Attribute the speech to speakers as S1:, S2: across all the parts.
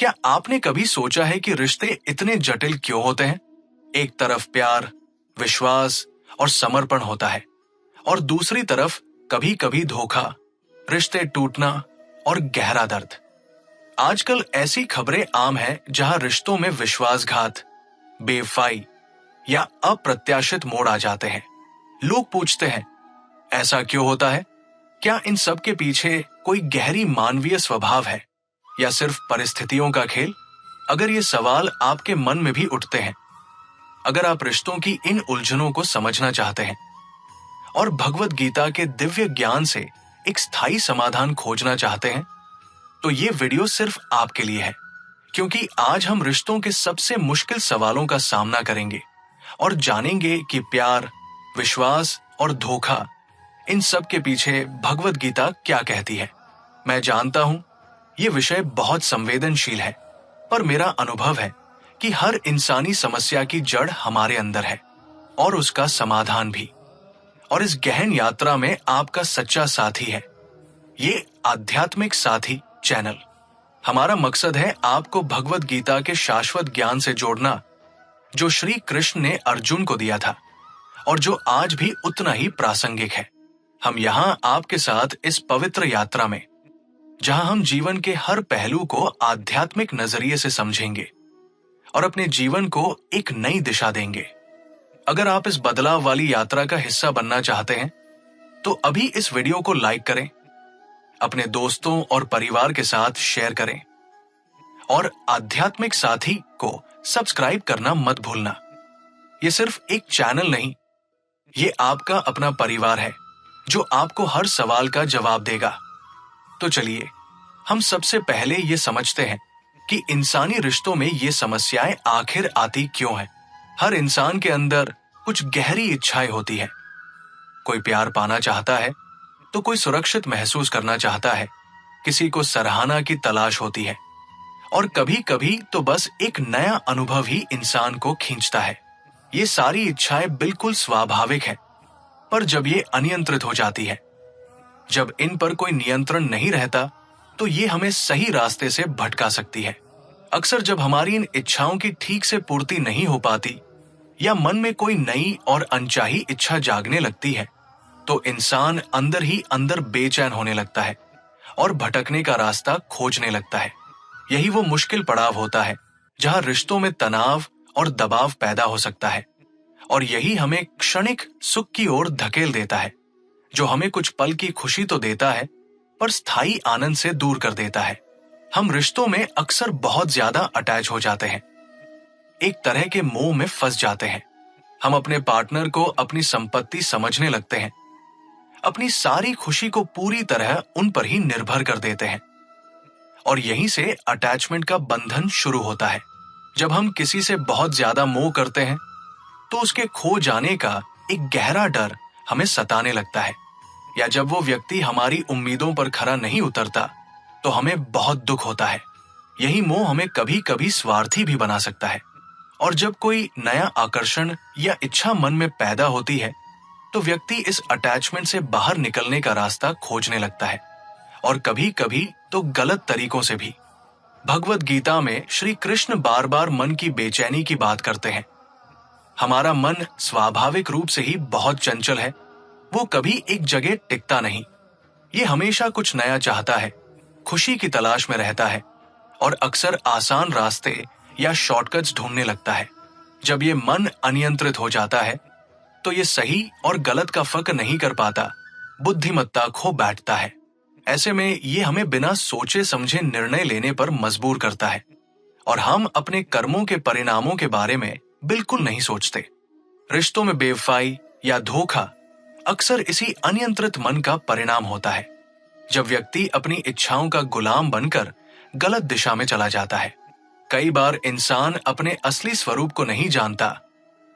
S1: क्या आपने कभी सोचा है कि रिश्ते इतने जटिल क्यों होते हैं? एक तरफ प्यार, विश्वास और समर्पण होता है और दूसरी तरफ कभी कभी धोखा, रिश्ते टूटना और गहरा दर्द। आजकल ऐसी खबरें आम हैं जहां रिश्तों में विश्वासघात, बेवफाई या अप्रत्याशित मोड़ आ जाते हैं। लोग पूछते हैं, ऐसा क्यों होता है? क्या इन सब के पीछे कोई गहरी मानवीय स्वभाव है या सिर्फ परिस्थितियों का खेल? अगर ये सवाल आपके मन में भी उठते हैं, अगर आप रिश्तों की इन उलझनों को समझना चाहते हैं और भगवत गीता के दिव्य ज्ञान से एक स्थायी समाधान खोजना चाहते हैं, तो ये वीडियो सिर्फ आपके लिए है, क्योंकि आज हम रिश्तों के सबसे मुश्किल सवालों का सामना करेंगे और जानेंगे कि प्यार, विश्वास और धोखा, इन सब के पीछे भगवत गीता क्या कहती है। मैं जानता हूं ये विषय बहुत संवेदनशील है, पर मेरा अनुभव है कि हर इंसानी समस्या की जड़ हमारे अंदर है और उसका समाधान भी। और इस गहन यात्रा में आपका सच्चा साथी है ये आध्यात्मिक साथी चैनल। हमारा मकसद है आपको भगवत गीता के शाश्वत ज्ञान से जोड़ना, जो श्री कृष्ण ने अर्जुन को दिया था और जो आज भी उतना ही प्रासंगिक है। हम यहाँ आपके साथ इस पवित्र यात्रा में, जहां हम जीवन के हर पहलू को आध्यात्मिक नजरिए से समझेंगे और अपने जीवन को एक नई दिशा देंगे। अगर आप इस बदलाव वाली यात्रा का हिस्सा बनना चाहते हैं, तो अभी इस वीडियो को लाइक करें, अपने दोस्तों और परिवार के साथ शेयर करें और आध्यात्मिक साथी को सब्सक्राइब करना मत भूलना। ये सिर्फ एक चैनल नहीं, ये आपका अपना परिवार है जो आपको हर सवाल का जवाब देगा। तो चलिए, हम सबसे पहले ये समझते हैं कि इंसानी रिश्तों में ये समस्याएं आखिर आती क्यों हैं। हर इंसान के अंदर कुछ गहरी इच्छाएं होती हैं। कोई प्यार पाना चाहता है, तो कोई सुरक्षित महसूस करना चाहता है, किसी को सराहना की तलाश होती है और कभी कभी तो बस एक नया अनुभव ही इंसान को खींचता है। ये सारी इच्छाएं बिल्कुल स्वाभाविक है, पर जब ये अनियंत्रित हो जाती है, जब इन पर कोई नियंत्रण नहीं रहता, तो ये हमें सही रास्ते से भटका सकती है। अक्सर जब हमारी इन इच्छाओं की ठीक से पूर्ति नहीं हो पाती या मन में कोई नई और अनचाही इच्छा जागने लगती है, तो इंसान अंदर ही अंदर बेचैन होने लगता है और भटकने का रास्ता खोजने लगता है। यही वो मुश्किल पड़ाव होता है जहां रिश्तों में तनाव और दबाव पैदा हो सकता है, और यही हमें क्षणिक सुख की ओर धकेल देता है, जो हमें कुछ पल की खुशी तो देता है, पर स्थायी आनंद से दूर कर देता है। हम रिश्तों में अक्सर बहुत ज्यादा अटैच हो जाते हैं, एक तरह के मोह में फंस जाते हैं। हम अपने पार्टनर को अपनी संपत्ति समझने लगते हैं, अपनी सारी खुशी को पूरी तरह उन पर ही निर्भर कर देते हैं, और यहीं से अटैचमेंट का बंधन शुरू होता है। जब हम किसी से बहुत ज्यादा मोह करते हैं, तो उसके खो जाने का एक गहरा डर हमें सताने लगता है, या जब वो व्यक्ति हमारी उम्मीदों पर खरा नहीं उतरता, तो हमें बहुत दुख होता है। यही मोह हमें कभी कभी स्वार्थी भी बना सकता है, और जब कोई नया आकर्षण या इच्छा मन में पैदा होती है, तो व्यक्ति इस अटैचमेंट से बाहर निकलने का रास्ता खोजने लगता है, और कभी कभी तो गलत तरीकों से भी। भगवत गीता में श्री कृष्ण बार बार मन की बेचैनी की बात करते हैं। हमारा मन स्वाभाविक रूप से ही बहुत चंचल है, वो कभी एक जगह टिकता नहीं। ये हमेशा कुछ नया चाहता है, खुशी की तलाश में रहता है और अक्सर आसान रास्ते या शॉर्टकट्स ढूंढने लगता है। जब ये मन अनियंत्रित हो जाता है, तो ये सही और गलत का फर्क नहीं कर पाता, बुद्धिमत्ता खो बैठता है। ऐसे में ये हमें बिना सोचे समझे निर्णय लेने पर मजबूर करता है, और हम अपने कर्मों के परिणामों के बारे में बिल्कुल नहीं सोचते। रिश्तों में बेवफाई या धोखा अक्सर इसी अनियंत्रित मन का परिणाम होता है, जब व्यक्ति अपनी इच्छाओं का गुलाम बनकर गलत दिशा में चला जाता है। कई बार इंसान अपने असली स्वरूप को नहीं जानता,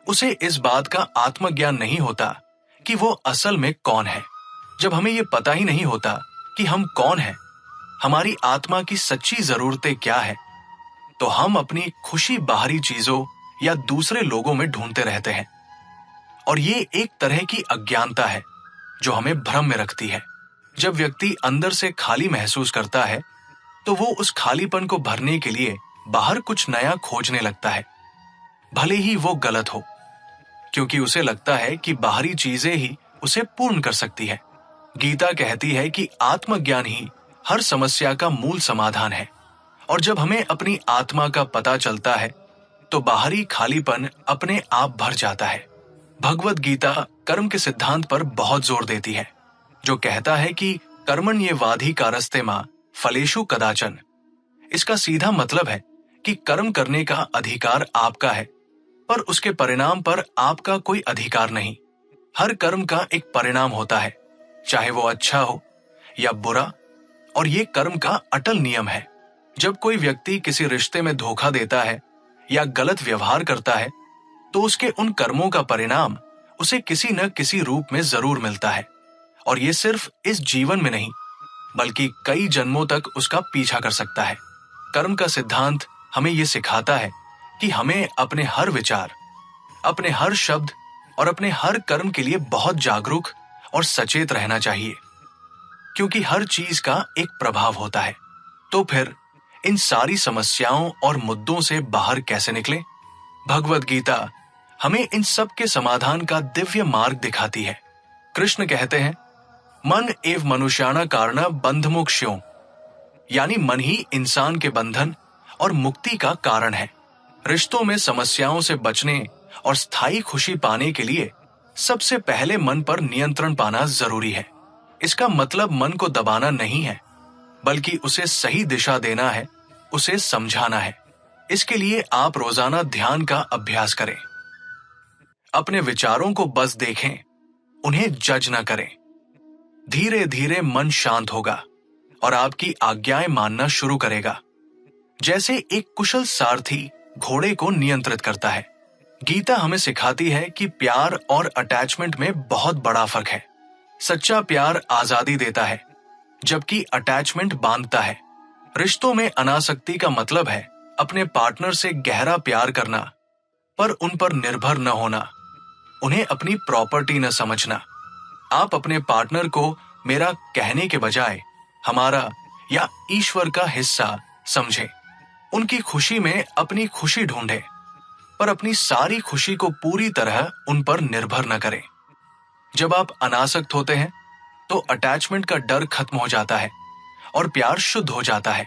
S1: उसे इस बात का आत्मज्ञान नहीं होता कि वो असल में कौन है। जब हमें ये पता ही नहीं होता कि हम कौन हैं, हमारी आत्मा की सच्ची जरूरतें क्या है, तो हम अपनी खुशी बाहरी चीजों या दूसरे लोगों में ढूंढते रहते हैं, और ये एक तरह की अज्ञानता है जो हमें भ्रम में रखती है। जब व्यक्ति अंदर से खाली महसूस करता है, तो वो उस खालीपन को भरने के लिए बाहर कुछ नया खोजने लगता है, भले ही वो गलत हो, क्योंकि उसे लगता है कि बाहरी चीजें ही उसे पूर्ण कर सकती है। गीता कहती है कि आत्मज्ञान ही हर समस्या का मूल समाधान है, और जब हमें अपनी आत्मा का पता चलता है तो बाहरी खालीपन अपने आप भर जाता है। भगवत गीता कर्म के सिद्धांत पर बहुत जोर देती है, जो कहता है कि कर्मण्येवाधिकारस्ते मा फलेषु कदाचन। इसका सीधा मतलब है कि कर्म करने का अधिकार आपका है, पर उसके परिणाम पर आपका कोई अधिकार नहीं। हर कर्म का एक परिणाम होता है, चाहे वो अच्छा हो या बुरा, और ये कर्म का अटल नियम है। जब कोई व्यक्ति किसी रिश्ते में धोखा देता है या गलत व्यवहार करता है, तो उसके उन कर्मों का परिणाम उसे किसी न किसी रूप में जरूर मिलता है, और ये सिर्फ इस जीवन में नहीं बल्कि कई जन्मों तक उसका पीछा कर सकता है। कर्म का सिद्धांत हमें ये सिखाता है कि हमें अपने हर विचार, अपने हर शब्द और अपने हर कर्म के लिए बहुत जागरूक और सचेत रहना चाहिए, क्योंकि हर चीज का एक प्रभाव होता है। तो फिर इन सारी समस्याओं और मुद्दों से बाहर कैसे निकलें? भगवत गीता हमें इन सब के समाधान का दिव्य मार्ग दिखाती है। कृष्ण कहते हैं, मन एव मनुष्याणा कारण बंध मोक्ष्यों, यानी मन ही इंसान के बंधन और मुक्ति का कारण है। रिश्तों में समस्याओं से बचने और स्थायी खुशी पाने के लिए सबसे पहले मन पर नियंत्रण पाना जरूरी है। इसका मतलब मन को दबाना नहीं है, बल्कि उसे सही दिशा देना है, उसे समझाना है। इसके लिए आप रोजाना ध्यान का अभ्यास करें। अपने विचारों को बस देखें, उन्हें जज न करें। धीरे धीरे मन शांत होगा और आपकी आज्ञाएं मानना शुरू करेगा, जैसे एक कुशल सारथी घोड़े को नियंत्रित करता है। गीता हमें सिखाती है कि प्यार और अटैचमेंट में बहुत बड़ा फर्क है। सच्चा प्यार आजादी देता है, जबकि अटैचमेंट बांधता है। रिश्तों में अनासक्ति का मतलब है अपने पार्टनर से गहरा प्यार करना, पर उन पर निर्भर न होना, उन्हें अपनी प्रॉपर्टी न समझना। आप अपने पार्टनर को मेरा कहने के बजाय हमारा या ईश्वर का हिस्सा समझें। उनकी खुशी में अपनी खुशी ढूंढें, पर अपनी सारी खुशी को पूरी तरह उन पर निर्भर न करें। जब आप अनासक्त होते हैं तो अटैचमेंट का डर खत्म हो जाता है और प्यार शुद्ध हो जाता है।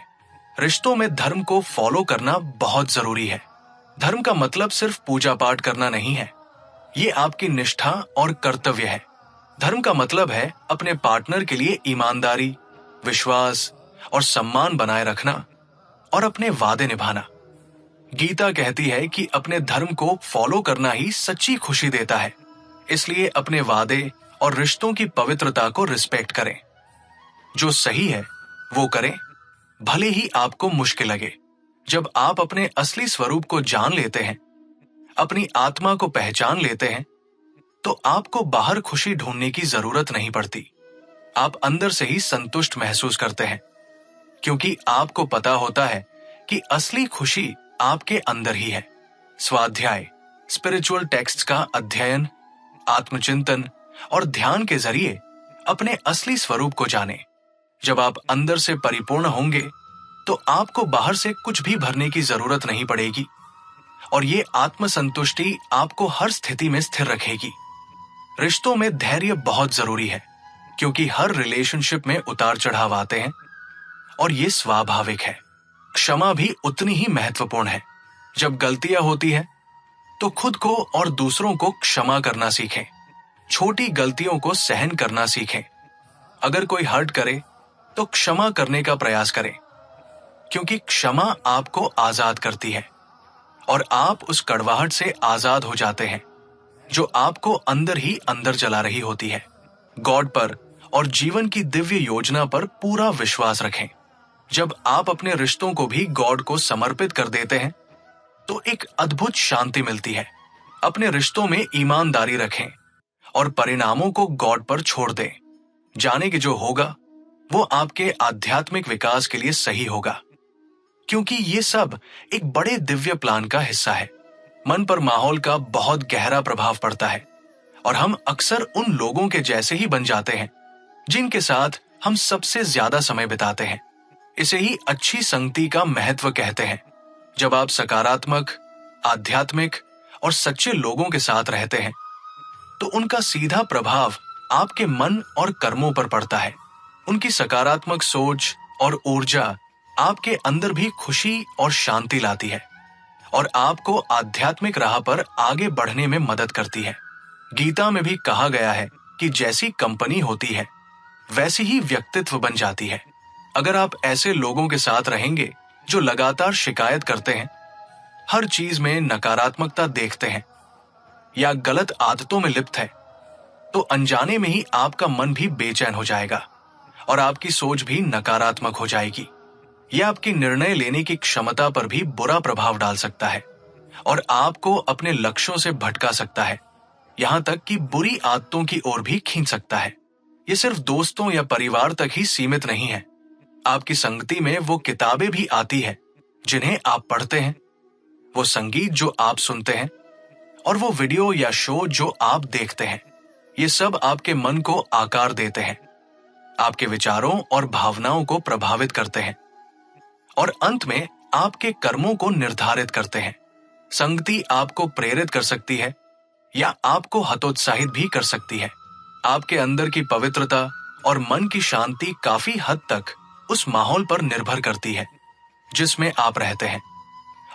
S1: रिश्तों में धर्म को फॉलो करना बहुत जरूरी है। धर्म का मतलब सिर्फ पूजा पाठ करना नहीं है, ये आपकी निष्ठा और कर्तव्य है। धर्म का मतलब है अपने पार्टनर के लिए ईमानदारी, विश्वास और सम्मान बनाए रखना और अपने वादे निभाना। गीता कहती है कि अपने धर्म को फॉलो करना ही सच्ची खुशी देता है। इसलिए अपने वादे और रिश्तों की पवित्रता को रिस्पेक्ट करें। जो सही है वो करें, भले ही आपको मुश्किल लगे। जब आप अपने असली स्वरूप को जान लेते हैं, अपनी आत्मा को पहचान लेते हैं, तो आपको बाहर खुशी ढूंढने की जरूरत नहीं पड़ती। आप अंदर से ही संतुष्ट महसूस करते हैं, क्योंकि आपको पता होता है कि असली खुशी आपके अंदर ही है। स्वाध्याय, स्पिरिचुअल टेक्स्ट का अध्ययन, आत्मचिंतन और ध्यान के जरिए अपने असली स्वरूप को जानें। जब आप अंदर से परिपूर्ण होंगे तो आपको बाहर से कुछ भी भरने की जरूरत नहीं पड़ेगी, और ये आत्मसंतुष्टि आपको हर स्थिति में स्थिर रखेगी। रिश्तों में धैर्य बहुत जरूरी है, क्योंकि हर रिलेशनशिप में उतार चढ़ाव आते हैं और ये स्वाभाविक है। क्षमा भी उतनी ही महत्वपूर्ण है। जब गलतियां होती हैं तो खुद को और दूसरों को क्षमा करना सीखें। छोटी गलतियों को सहन करना सीखें। अगर कोई हर्ट करे तो क्षमा करने का प्रयास करें, क्योंकि क्षमा आपको आजाद करती है और आप उस कड़वाहट से आजाद हो जाते हैं जो आपको अंदर ही अंदर जला रही होती है। गॉड पर और जीवन की दिव्य योजना पर पूरा विश्वास रखें। जब आप अपने रिश्तों को भी गॉड को समर्पित कर देते हैं तो एक अद्भुत शांति मिलती है। अपने रिश्तों में ईमानदारी रखें और परिणामों को गॉड पर छोड़ दें। जाने कि जो होगा वो आपके आध्यात्मिक विकास के लिए सही होगा, क्योंकि ये सब एक बड़े दिव्य प्लान का हिस्सा है। मन पर माहौल का बहुत गहरा प्रभाव पड़ता है और हम अक्सर उन लोगों के जैसे ही बन जाते हैं जिनके साथ हम सबसे ज्यादा समय बिताते हैं। इसे ही अच्छी संगति का महत्व कहते हैं। जब आप सकारात्मक, आध्यात्मिक और सच्चे लोगों के साथ रहते हैं तो उनका सीधा प्रभाव आपके मन और कर्मों पर पड़ता है। उनकी सकारात्मक सोच और ऊर्जा आपके अंदर भी खुशी और शांति लाती है और आपको आध्यात्मिक राह पर आगे बढ़ने में मदद करती है। गीता में भी कहा गया है कि जैसी कंपनी होती है वैसी ही व्यक्तित्व बन जाती है। अगर आप ऐसे लोगों के साथ रहेंगे जो लगातार शिकायत करते हैं, हर चीज में नकारात्मकता देखते हैं या गलत आदतों में लिप्त है, तो अनजाने में ही आपका मन भी बेचैन हो जाएगा और आपकी सोच भी नकारात्मक हो जाएगी। यह आपकी निर्णय लेने की क्षमता पर भी बुरा प्रभाव डाल सकता है और आपको अपने लक्ष्यों से भटका सकता है, यहां तक कि बुरी आदतों की ओर भी खींच सकता है। ये सिर्फ दोस्तों या परिवार तक ही सीमित नहीं है। आपकी संगति में वो किताबें भी आती है जिन्हें आप पढ़ते हैं, वो संगीत जो आप सुनते हैं और वो वीडियो या शो जो आप देखते हैं। ये सब आपके मन को आकार देते हैं, आपके विचारों और भावनाओं को प्रभावित करते हैं और अंत में आपके कर्मों को निर्धारित करते हैं। संगति आपको प्रेरित कर सकती है या आपको हतोत्साहित भी कर सकती है। आपके अंदर की पवित्रता और मन की शांति काफी हद तक उस माहौल पर निर्भर करती है जिसमें आप रहते हैं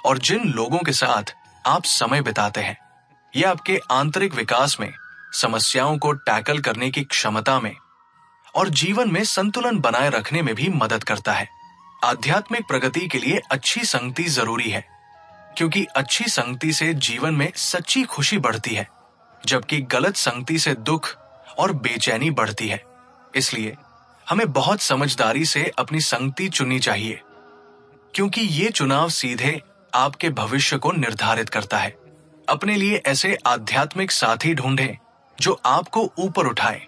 S1: और जिन लोगों के साथ आप समय बिताते हैं। यह आपके आंतरिक विकास में, समस्याओं को टैकल करने की क्षमता में और जीवन में संतुलन बनाए रखने में भी मदद करता है। आध्यात्मिक प्रगति के लिए अच्छी संगति जरूरी है, क्योंकि अच्छी संगति से जीवन में सच्ची खुशी बढ़ती है, जबकि गलत संगति से दुख और बेचैनी बढ़ती है। इसलिए हमें बहुत समझदारी से अपनी संगति चुननी चाहिए, क्योंकि ये चुनाव सीधे आपके भविष्य को निर्धारित करता है। अपने लिए ऐसे आध्यात्मिक साथी ढूंढें जो आपको ऊपर उठाए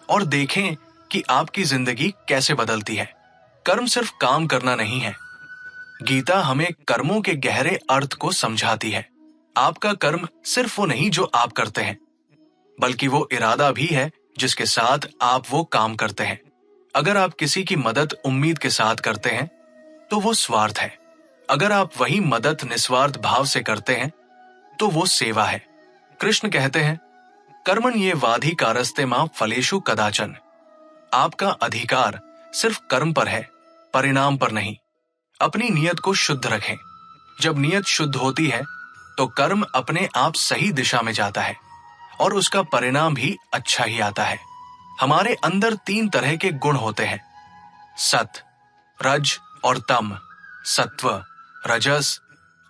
S1: और देखें कि आपकी जिंदगी कैसे बदलती है। कर्म सिर्फ काम करना नहीं है। गीता हमें कर्मों के गहरे अर्थ को समझाती है। आपका कर्म सिर्फ वो नहीं जो आप करते हैं, बल्कि वो इरादा भी है जिसके साथ आप वो काम करते हैं। अगर आप किसी की मदद उम्मीद के साथ करते हैं तो वो स्वार्थ है। अगर आप वही मदद निस्वार्थ भाव से करते हैं तो वो सेवा है। कृष्ण कहते हैं, कर्मण्येवाधिकारस्ते मा फलेषु कदाचन। आपका अधिकार सिर्फ कर्म पर है, परिणाम पर नहीं। अपनी नियत को शुद्ध रखें। जब नियत शुद्ध होती है तो कर्म अपने आप सही दिशा में जाता है और उसका परिणाम भी अच्छा ही आता है। हमारे अंदर 3 तरह के गुण होते हैं, सत, रज और तम, सत्व, रजस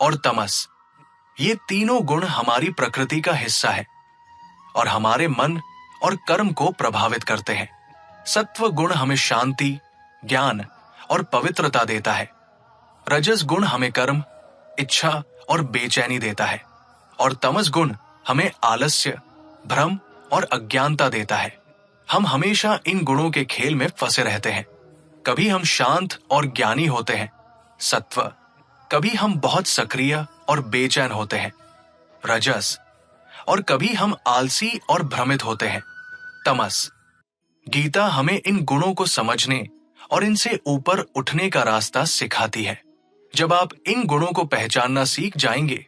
S1: और तमस। ये तीनों गुण हमारी प्रकृति का हिस्सा है और हमारे मन और कर्म को प्रभावित करते हैं। सत्व गुण हमें शांति, ज्ञान और पवित्रता देता है। रजस गुण हमें कर्म, इच्छा और बेचैनी देता है और तमस गुण हमें आलस्य, भ्रम और अज्ञानता देता है। हम हमेशा इन गुणों के खेल में फंसे रहते हैं। कभी हम शांत और ज्ञानी होते हैं, सत्व। कभी हम बहुत सक्रिय और बेचैन होते हैं, रजस। और कभी हम आलसी और भ्रमित होते हैं, तमस। गीता हमें इन गुणों को समझने और इनसे ऊपर उठने का रास्ता सिखाती है। जब आप इन गुणों को पहचानना सीख जाएंगे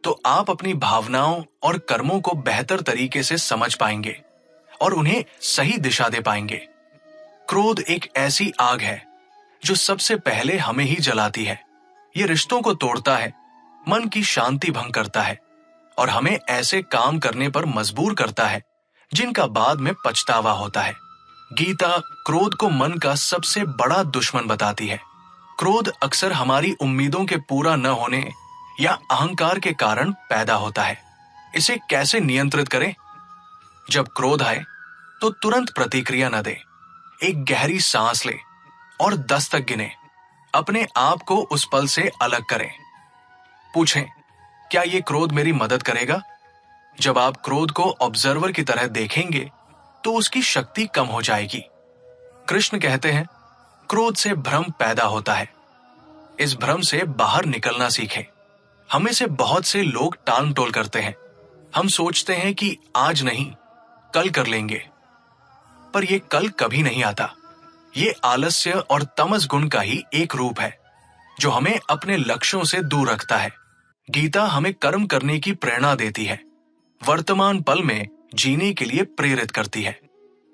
S1: तो आप अपनी भावनाओं और कर्मों को बेहतर तरीके से समझ पाएंगे और उन्हें सही दिशा दे पाएंगे। क्रोध एक ऐसी आग है जो सबसे पहले हमें ही जलाती है। ये रिश्तों को तोड़ता है, मन की शांति भंग करता है और हमें ऐसे काम करने पर मजबूर करता है जिनका बाद में पछतावा होता है। गीता क्रोध को मन का सबसे बड़ा दुश्मन बताती है। क्रोध अक्सर हमारी उम्मीदों के पूरा न होने या अहंकार के कारण पैदा होता है। इसे कैसे नियंत्रित करें? जब क्रोध आए तो तुरंत प्रतिक्रिया न दें। एक गहरी सांस ले और 10 तक गिने। अपने आप को उस पल से अलग करें। पूछें, क्या ये क्रोध मेरी मदद करेगा? जब आप क्रोध को ऑब्जर्वर की तरह देखेंगे तो उसकी शक्ति कम हो जाएगी। कृष्ण कहते हैं, क्रोध से भ्रम पैदा होता है। इस भ्रम से बाहर निकलना सीखें। हमें से बहुत से लोग टाल टोल करते हैं। हम सोचते हैं कि आज नहीं, कल कर लेंगे, पर यह कल कभी नहीं आता। ये आलस्य और तमस गुण का ही एक रूप है जो हमें अपने लक्ष्यों से दूर रखता है। गीता हमें कर्म करने की प्रेरणा देती है, वर्तमान पल में जीने के लिए प्रेरित करती है।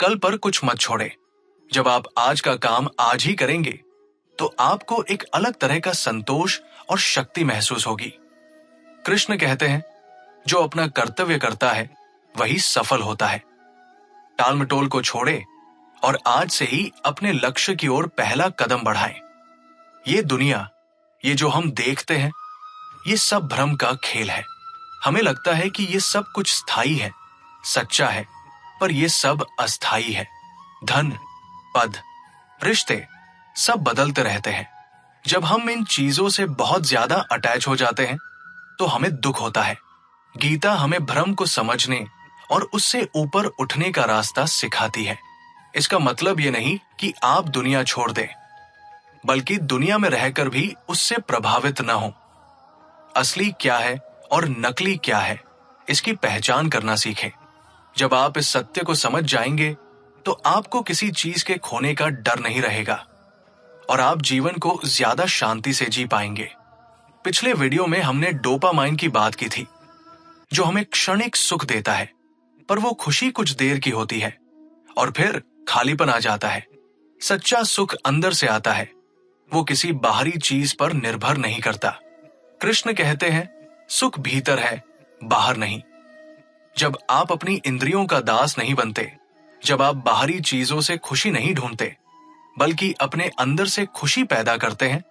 S1: कल पर कुछ मत छोड़े। जब आप आज का काम आज ही करेंगे तो आपको एक अलग तरह का संतोष और शक्ति महसूस होगी। कृष्ण कहते हैं, जो अपना कर्तव्य करता है वही सफल होता है। टाल मटोल को छोड़े और आज से ही अपने लक्ष्य की ओर पहला कदम बढ़ाएं। ये दुनिया, ये जो हम देखते हैं, ये सब भ्रम का खेल है। हमें लगता है कि ये सब कुछ स्थायी है, सच्चा है, पर ये सब अस्थायी है। धन, पद, रिश्ते सब बदलते रहते हैं। जब हम इन चीजों से बहुत ज्यादा अटैच हो जाते हैं तो हमें दुख होता है। गीता हमें भ्रम को समझने और उससे ऊपर उठने का रास्ता सिखाती है। इसका मतलब ये नहीं कि आप दुनिया छोड़ दें, बल्कि दुनिया में रहकर भी उससे प्रभावित न हो। असली क्या है और नकली क्या है, इसकी पहचान करना सीखें। जब आप इस सत्य को समझ जाएंगे तो आपको किसी चीज के खोने का डर नहीं रहेगा और आप जीवन को ज्यादा शांति से जी पाएंगे। पिछले वीडियो में हमने डोपामाइन की बात की थी, जो हमें क्षणिक सुख देता है, पर वो खुशी कुछ देर की होती है और फिर खालीपन आ जाता है। सच्चा सुख अंदर से आता है, वो किसी बाहरी चीज पर निर्भर नहीं करता। कृष्ण कहते हैं, सुख भीतर है, बाहर नहीं। जब आप अपनी इंद्रियों का दास नहीं बनते, जब आप बाहरी चीजों से खुशी नहीं ढूंढते, बल्कि अपने अंदर से खुशी पैदा करते हैं,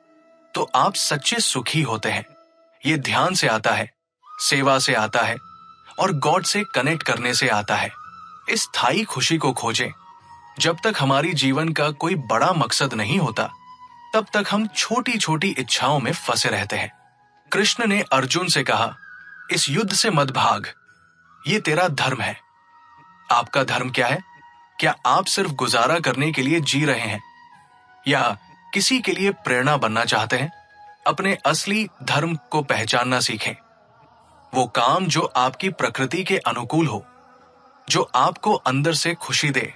S1: तो आप सच्चे सुखी होते हैं। ये ध्यान से आता है, सेवा से आता है और गॉड से कनेक्ट करने से आता है। इस स्थायी खुशी को खोजें। जब तक हमारी जीवन का कोई बड़ा मकसद नहीं होता, तब तक हम छोटी छोटी इच्छाओं में फंसे रहते हैं। कृष्ण ने अर्जुन से कहा, इस युद्ध से मत भाग, ये तेरा धर्म है। आपका धर्म क्या है? क्या आप सिर्फ गुजारा करने के लिए जी रहे हैं या किसी के लिए प्रेरणा बनना चाहते हैं? अपने असली धर्म को पहचानना सीखें। वो काम जो आपकी प्रकृति के अनुकूल हो, जो आपको अंदर से खुशी दे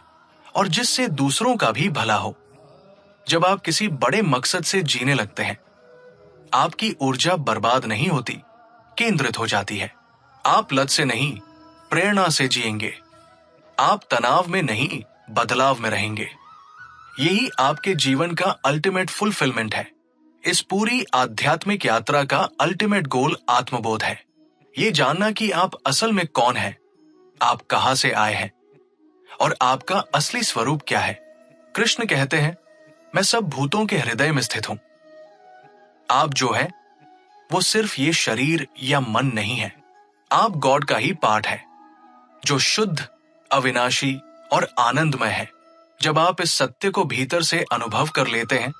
S1: और जिससे दूसरों का भी भला हो। जब आप किसी बड़े मकसद से जीने लगते हैं, आपकी ऊर्जा बर्बाद नहीं होती, केंद्रित हो जाती है। आप लत से नहीं, प्रेरणा से जिएंगे। आप तनाव में नहीं, बदलाव में रहेंगे। यही आपके जीवन का अल्टीमेट फुलफिलमेंट है। इस पूरी आध्यात्मिक यात्रा का अल्टीमेट गोल आत्मबोध है। ये जानना कि आप असल में कौन हैं, आप कहां से आए हैं और आपका असली स्वरूप क्या है। कृष्ण कहते हैं, मैं सब भूतों के हृदय में स्थित हूं। आप जो है वो सिर्फ ये शरीर या मन नहीं है, आप गॉड का ही पार्ट है, जो शुद्ध, अविनाशी और आनंदमय है। जब आप इस सत्य को भीतर से अनुभव कर लेते हैं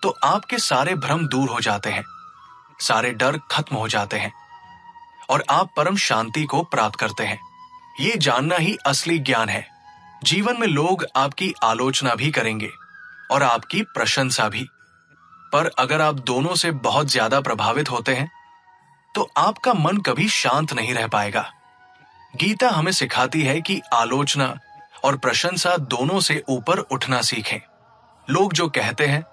S1: तो आपके सारे भ्रम दूर हो जाते हैं, सारे डर खत्म हो जाते हैं और आप परम शांति को प्राप्त करते हैं। ये जानना ही असली ज्ञान है। जीवन में लोग आपकी आलोचना भी करेंगे और आपकी प्रशंसा भी, पर अगर आप दोनों से बहुत ज्यादा प्रभावित होते हैं तो आपका मन कभी शांत नहीं रह पाएगा। गीता हमें सिखाती है कि आलोचना और प्रशंसा दोनों से ऊपर उठना सीखें। लोग जो कहते हैं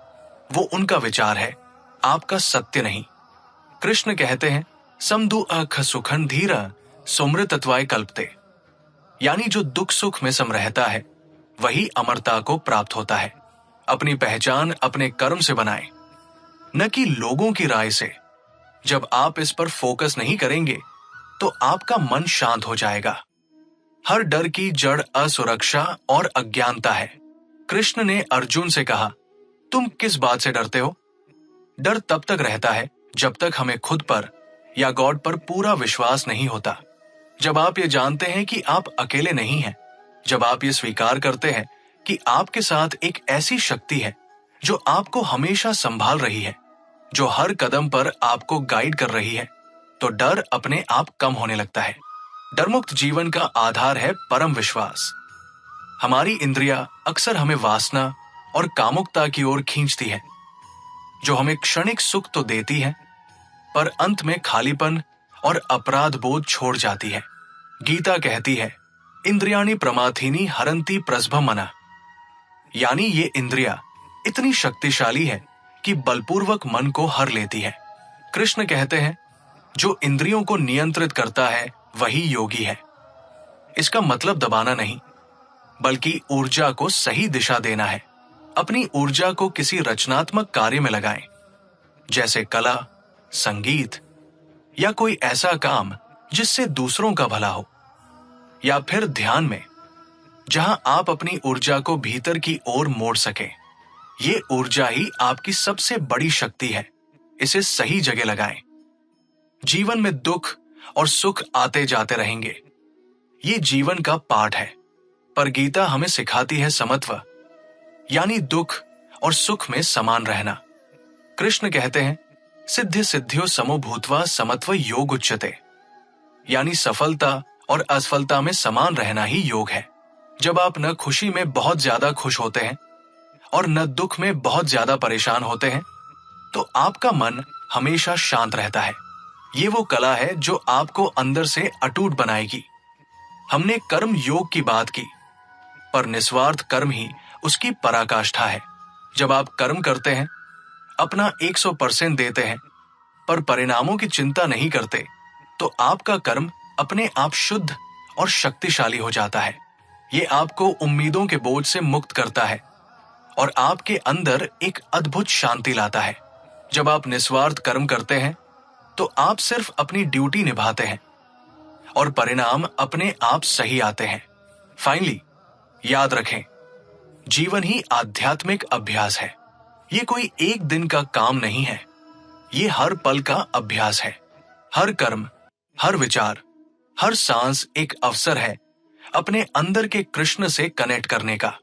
S1: वो उनका विचार है, आपका सत्य नहीं। कृष्ण कहते हैं, समदु अख सुखन धीरा सुमृतत्वाय कल्पते, यानी जो दुख सुख में सम रहता है वही अमरता को प्राप्त होता है। अपनी पहचान अपने कर्म से बनाएं, न कि लोगों की राय से। जब आप इस पर फोकस नहीं करेंगे तो आपका मन शांत हो जाएगा। हर डर की जड़ असुरक्षा और अज्ञानता है। कृष्ण ने अर्जुन से कहा, तुम किस बात से डरते हो? डर तब तक रहता है जब तक हमें खुद पर या गॉड पर पूरा विश्वास नहीं होता। जब आप ये जानते हैं कि आप अकेले नहीं हैं, जब आप ये स्वीकार करते हैं कि आपके साथ एक ऐसी शक्ति है जो आपको हमेशा संभाल रही है, जो हर कदम पर आपको गाइड कर रही है, तो डर अपने आप कम होने लगता है। डरमुक्त जीवन का आधार है परम विश्वास। हमारी इंद्रियां अक्सर हमें वासना और कामुकता की ओर खींचती है, जो हमें क्षणिक सुख तो देती है, पर अंत में खालीपन और अपराध बोध छोड़ जाती है। गीता कहती है, इंद्रियाणि प्रमाथीनि हरंती प्रस्भम मना। यानी ये इंद्रिया इतनी शक्तिशाली है कि बलपूर्वक मन को हर लेती है। कृष्ण कहते हैं, जो इंद्रियों को नियंत्रित करता है वही योगी है। इसका मतलब दबाना नहीं, बल्कि ऊर्जा को सही दिशा देना है। अपनी ऊर्जा को किसी रचनात्मक कार्य में लगाएं, जैसे कला, संगीत या कोई ऐसा काम जिससे दूसरों का भला हो, या फिर ध्यान में, जहां आप अपनी ऊर्जा को भीतर की ओर मोड़ सकें। ये ऊर्जा ही आपकी सबसे बड़ी शक्ति है। इसे सही जगह लगाएं। जीवन में दुख और सुख आते जाते रहेंगे, ये जीवन का पाठ है। पर गीता हमें सिखाती है समत्व, यानी दुख और सुख में समान रहना। कृष्ण कहते हैं, सिद्धि सिद्धियों समो भूत्वा समत्व योग उच्यते, यानी सफलता और असफलता में समान रहना ही योग है। जब आप न खुशी में बहुत ज्यादा खुश होते हैं और न दुख में बहुत ज्यादा परेशान होते हैं, तो आपका मन हमेशा शांत रहता है। ये वो कला है जो आपको अंदर से अटूट बनाएगी। हमने कर्म योग की बात की, पर निस्वार्थ कर्म ही उसकी पराकाष्ठा है। जब आप कर्म करते हैं, अपना 100% देते हैं, पर परिणामों की चिंता नहीं करते, तो आपका कर्म अपने आप शुद्ध और शक्तिशाली हो जाता है। ये आपको उम्मीदों के बोझ से मुक्त करता है और आपके अंदर एक अद्भुत शांति लाता है। जब आप निस्वार्थ कर्म करते हैं, तो आप सिर्फ अपनी ड्यूटी निभाते हैं और परिणाम अपने आप सही आते हैं। फाइनली, याद रखें, जीवन ही आध्यात्मिक अभ्यास है। ये कोई एक दिन का काम नहीं है, ये हर पल का अभ्यास है। हर कर्म, हर विचार, हर सांस एक अवसर है अपने अंदर के कृष्ण से कनेक्ट करने का।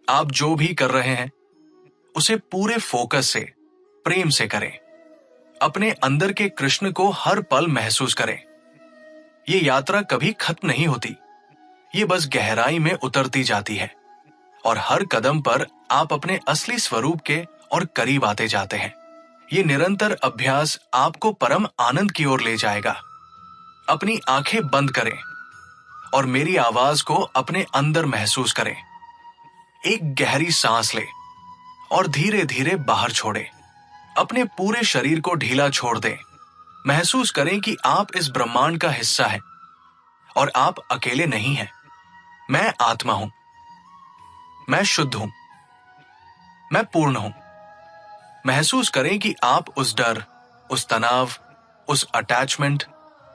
S1: आप जो भी कर रहे हैं, उसे पूरे फोकस से, प्रेम से करें। अपने अंदर के कृष्ण को हर पल महसूस करें। ये यात्रा कभी खत्म नहीं होती, ये बस गहराई में उतरती जाती है और हर कदम पर आप अपने असली स्वरूप के और करीब आते जाते हैं। ये निरंतर अभ्यास आपको परम आनंद की ओर ले जाएगा। अपनी आंखें बंद करें और मेरी आवाज को अपने अंदर महसूस करें। एक गहरी सांस लें और धीरे धीरे बाहर छोड़ें। अपने पूरे शरीर को ढीला छोड़ दें। महसूस करें कि आप इस ब्रह्मांड का हिस्सा हैं और आप अकेले नहीं हैं। मैं आत्मा हूं, मैं शुद्ध हूं, मैं पूर्ण हूं। महसूस करें कि आप उस डर, उस तनाव, उस अटैचमेंट,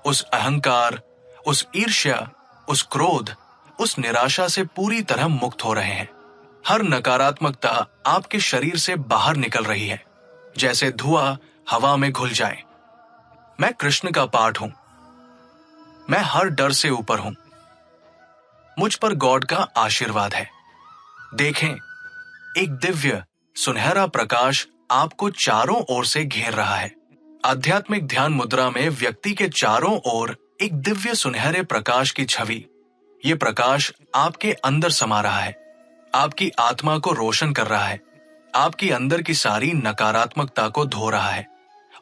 S1: उस अहंकार, उस ईर्ष्या, उस क्रोध, उस निराशा से पूरी तरह मुक्त हो रहे हैं। हर नकारात्मकता आपके शरीर से बाहर निकल रही है, जैसे धुआं हवा में घुल जाए। मैं कृष्ण का पार्ट हूं। मैं हर डर से ऊपर हूं। मुझ पर गॉड का आशीर्वाद है। देखें, एक दिव्य सुनहरा प्रकाश आपको चारों ओर से घेर रहा है। आध्यात्मिक ध्यान मुद्रा में व्यक्ति के चारों ओर एक दिव्य सुनहरे प्रकाश की छवि। ये प्रकाश आपके अंदर समा रहा है, आपकी आत्मा को रोशन कर रहा है, आपकी अंदर की सारी नकारात्मकता को धो रहा है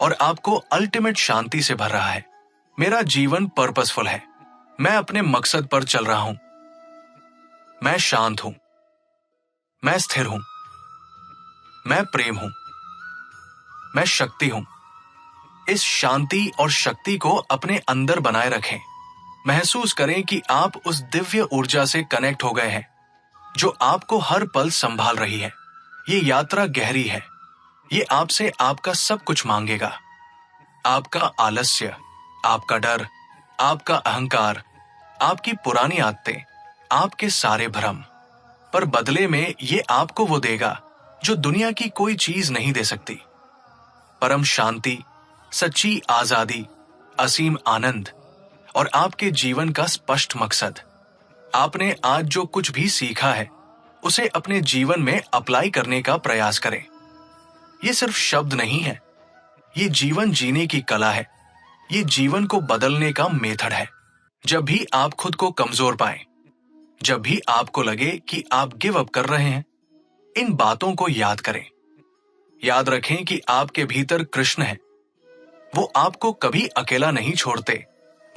S1: और आपको अल्टीमेट शांति से भर रहा है। मेरा जीवन पर्पसफुल है। मैं अपने मकसद पर चल रहा हूं। मैं शांत हूं। मैं स्थिर हूं। मैं प्रेम हूं। मैं शक्ति हूं। इस शांति और शक्ति को अपने अंदर बनाए रखें। महसूस करें कि आप उस दिव्य ऊर्जा से कनेक्ट हो गए हैं जो आपको हर पल संभाल रही है। ये यात्रा गहरी है। ये आपसे आपका सब कुछ मांगेगा। आपका आलस्य, आपका डर, आपका अहंकार, आपकी पुरानी आदतें, आपके सारे भ्रम। पर बदले में ये आपको वो देगा जो दुनिया की कोई चीज नहीं दे सकती। परम शांति, सच्ची आजादी, असीम आनंद और आपके जीवन का स्पष्ट मकसद। आपने आज जो कुछ भी सीखा है, उसे अपने जीवन में अप्लाई करने का प्रयास करें। ये सिर्फ शब्द नहीं है, ये जीवन जीने की कला है। ये जीवन को बदलने का मेथड है। जब भी आप खुद को कमजोर पाएं, जब भी आपको लगे कि आप गिव अप कर रहे हैं, इन बातों को याद करें। याद रखें कि आपके भीतर कृष्ण है। वो आपको कभी अकेला नहीं छोड़ते।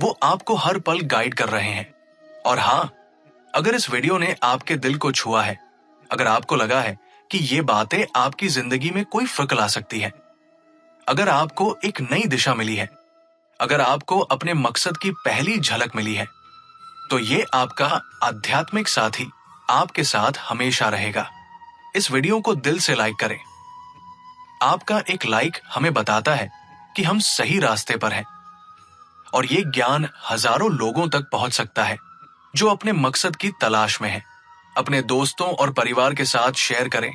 S1: वो आपको हर पल गाइड कर रहे हैं। और हां, अगर इस वीडियो ने आपके दिल को छुआ है, अगर आपको लगा है कि ये बातें आपकी जिंदगी में कोई फर्क ला सकती है, अगर आपको एक नई दिशा मिली है, अगर आपको अपने मकसद की पहली झलक मिली है, तो ये आपका आध्यात्मिक साथी आपके साथ हमेशा रहेगा। इस वीडियो को दिल से लाइक करें। आपका एक लाइक हमें बताता है कि हम सही रास्ते पर हैं, और ये ज्ञान हजारों लोगों तक पहुंच सकता है जो अपने मकसद की तलाश में हैं। अपने दोस्तों और परिवार के साथ शेयर करें,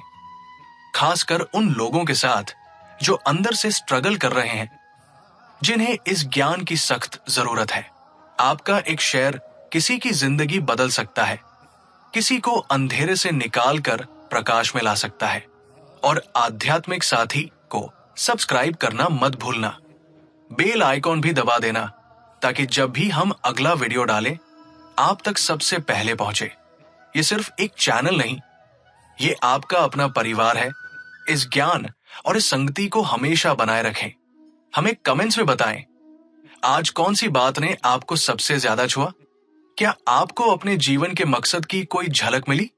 S1: खासकर उन लोगों के साथ जो अंदर से स्ट्रगल कर रहे हैं, जिन्हें इस ज्ञान की सख्त जरूरत है। आपका एक शेयर किसी की जिंदगी बदल सकता है, किसी को अंधेरे से निकाल कर प्रकाश में ला सकता है। और आध्यात्मिक साथी को सब्सक्राइब करना मत भूलना, बेल आइकॉन भी दबा देना, ताकि जब भी हम अगला वीडियो डालें आप तक सबसे पहले पहुंचे। ये सिर्फ एक चैनल नहीं, ये आपका अपना परिवार है। इस ज्ञान और इस संगति को हमेशा बनाए रखें। हमें कमेंट्स में बताएं, आज कौन सी बात ने आपको सबसे ज्यादा छुआ? क्या आपको अपने जीवन के मकसद की कोई झलक मिली,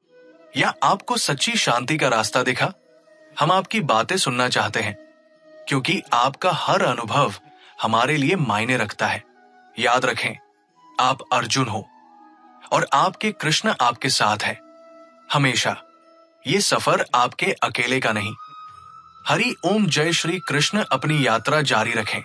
S1: या आपको सच्ची शांति का रास्ता दिखा? हम आपकी बातें सुनना चाहते हैं, क्योंकि आपका हर अनुभव हमारे लिए मायने रखता है। याद रखें, आप अर्जुन हो और आपके कृष्ण आपके साथ है हमेशा। ये सफर आपके अकेले का नहीं। हरि ओम जय श्री कृष्ण। अपनी यात्रा जारी रखें।